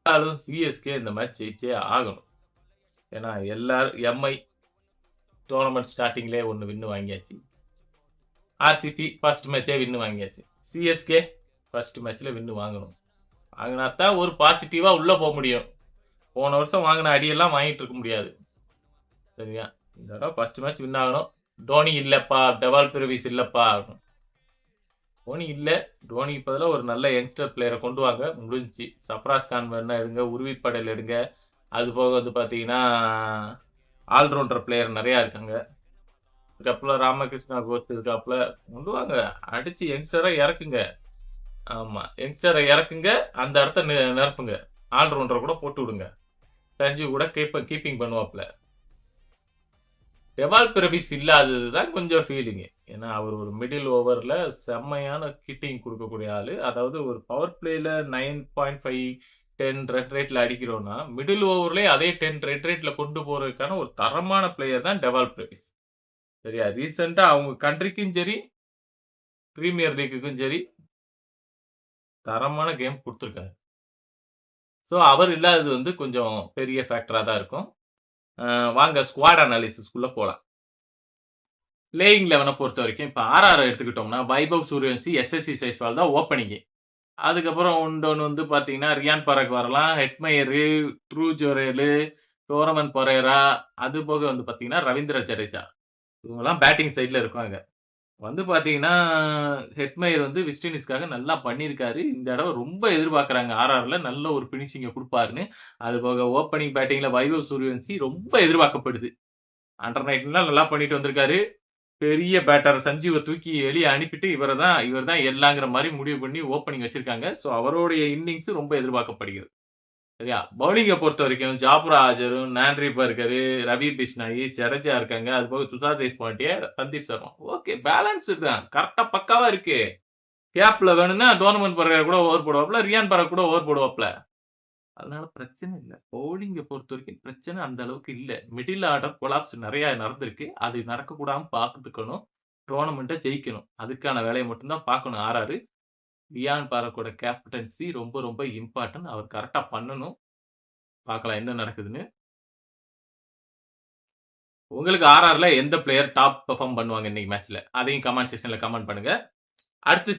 இருந்தாலும் சிஎஸ்கே இந்த மேட்ச் ஜெயிச்சே ஆகணும். ஏன்னா எல்லாரும் எம்ஐ டோர்னமெண்ட் ஸ்டார்டிங்லேயே ஒன்று வின்னு வாங்கியாச்சு. ஆர்சிபி ஃபர்ஸ்ட் மேட்சே வின்னு வாங்கியாச்சு. சிஎஸ்கே ஃபர்ஸ்ட் மேட்ச்ல வின்னு வாங்கணும். வாங்கினாத்தான் ஒரு பாசிட்டிவா உள்ள போக முடியும். போன வருஷம் வாங்கின அடியெல்லாம் வாங்கிட்டு இருக்க முடியாது. சரியா? இந்த தடவை ஃபர்ஸ்ட் மேட்ச் வின் ஆகணும். டோனி இல்லப்பா, டெவால் பெர்விஸ் இல்லப்பா. டோனி இல்ல, டோனிக்கு பதிலாக ஒரு நல்ல யங்ஸ்டர் பிளேயரை கொண்டு வாங்க. முடிஞ்சிச்சு. சப்ராஸ் கான் வேணா எடுங்க, உருவிப்படையில் எடுங்க. அது போக வந்து பாத்தீங்கன்னா ஆல்ரவுண்டர் பிளேயர் நிறைய இருக்காங்க. இதுக்கப்புறம் ராமகிருஷ்ணா கோஸ்ட் இருக்காப்புல. கொண்டு வாங்க, அடிச்சு யங்ஸ்டரை இறக்குங்க. ஆமா, யங்ஸ்டரை இறக்குங்க, அந்த இடத்த நிரப்புங்க. ஆல்ரவுண்டரை கூட போட்டு விடுங்க. சஞ்சு கூட கீப்பிங் பண்ணுவாப்ல. டெவால் பெர்விஸ் இல்லாததுதான் கொஞ்சம் ஃபீலிங். ஏன்னா அவர் ஒரு மிடில் ஓவர்ல செம்மையான கிட்டிங் கொடுக்கக்கூடிய ஆளு. அதாவது ஒரு பவர் பிளேல 9.5 10 ரன் ரேட்ல அடிக்கிறோம்னா மிடில் ஓவர்லயே அதே 10 ரன் ரேட்ல கொண்டு போறதுக்கான ஒரு தரமான பிளேயர் தான் டெவால் பெர்விஸ். சரியா? ரீசெண்டா அவங்க கண்ட்ரிக்கும் சரி பிரீமியர் லீக்குக்கும் சரி தரமான கேம் கொடுத்துருக்காரு. ஸோ அவர் இல்லாதது வந்து கொஞ்சம் பெரிய ஃபேக்டரா தான் இருக்கும். வாங்க ஸ்குவாட் அனாலிசிஸ்குள்ள போலாம். பிளேயிங் 11 பொறுத்த வரைக்கும் இப்போ ஆர்ஆர் எடுத்துக்கிட்டோம்னா வைபவ் சூரியவன்சி, எஸ்எஸ்சி ஜெய்ஸ்வால் தான் ஓப்பனிங். அதுக்கப்புறம் ஒன்று வந்து பார்த்தீங்கன்னா ரியான் பராக் வரலாம், ஹெட்மயரு, ட்ரூ ஜோரேலு, டோரமன் பொரேரா, அது போக வந்து பார்த்தீங்கன்னா ரவீந்திர ஜடேஜா, இவங்கெல்லாம் பேட்டிங் சைடில் இருக்காங்க. வந்து பார்த்தீங்கன்னா ஹெட்மயர் வந்து வெஸ்ட் இண்டீஸ்க்காக நல்லா பண்ணியிருக்காரு. இந்த தடவை ரொம்ப எதிர்பார்க்குறாங்க ஆர்ஆர்ல நல்ல ஒரு பினிஷிங்கை கொடுப்பாருன்னு. அது போக ஓப்பனிங் பேட்டிங்ல வைபவ் சூரியவன்சி ரொம்ப எதிர்பார்க்கப்படுது. அண்டர் 19 நல்லா பண்ணிட்டு வந்திருக்காரு. பெரிய பேட்டர் சஞ்சீவை தூக்கி வெளியே அனுப்பிட்டு இவர் தான் எல்லாங்கிற மாதிரி முடிவு பண்ணி ஓப்பனிங் வச்சிருக்காங்க. ஸோ அவருடைய இன்னிங்ஸ் ரொம்ப எதிர்பார்க்கப்படுகிறது. சரியா? பவுலிங்கை பொறுத்த வரைக்கும் ஜாப்ரா ஆஜரும், நான்ரி பர்கரு, ரவி பிஷ்னாயி, ஜடேஜா இருக்காங்க. அது போக துஷார் தேஷ்பாண்டே, சந்தீப் சர்மா. ஓகே, பேலன்ஸ் தான், கரெக்டா பக்காவா இருக்கு. கேப்ல வேணும்னா டோர்னமெண்ட் பரவாயில்ல கூட ஓவர் போடுவாப்ல, ரியான் பராக் கூட ஓவர் போடுவாப்ல. அதனால பிரச்சனை இல்லை. பவுலிங்கை பொறுத்த வரைக்கும் பிரச்சனை அந்த அளவுக்கு இல்லை. மிடில் ஆர்டர் கொலாப்ஸ் நிறைய நடந்திருக்கு. அது நடக்கக்கூடாம பார்த்துக்கணும். டோர்னமெண்ட்டை ஜெயிக்கணும். அதுக்கான வேலையை மட்டும்தான் பார்க்கணும் ஆர்ஆர். ரியான் பராக்கோட கேப்டன்சி ரொம்ப ரொம்ப இம்பார்ட்டன்ட். அவர் கரெக்டா பண்ணணும். பார்க்கலாம் என்ன நடக்குதுன்னு. உங்களுக்கு ஆர்ஆர்ல எந்த பிளேயர் டாப் பெர்ஃபார்ம் பண்ணுவாங்க இன்னைக்கு மேட்ச்ல? அதையும் கமெண்ட் செக்ஷன்ல கமெண்ட் பண்ணுங்க. அடுத்து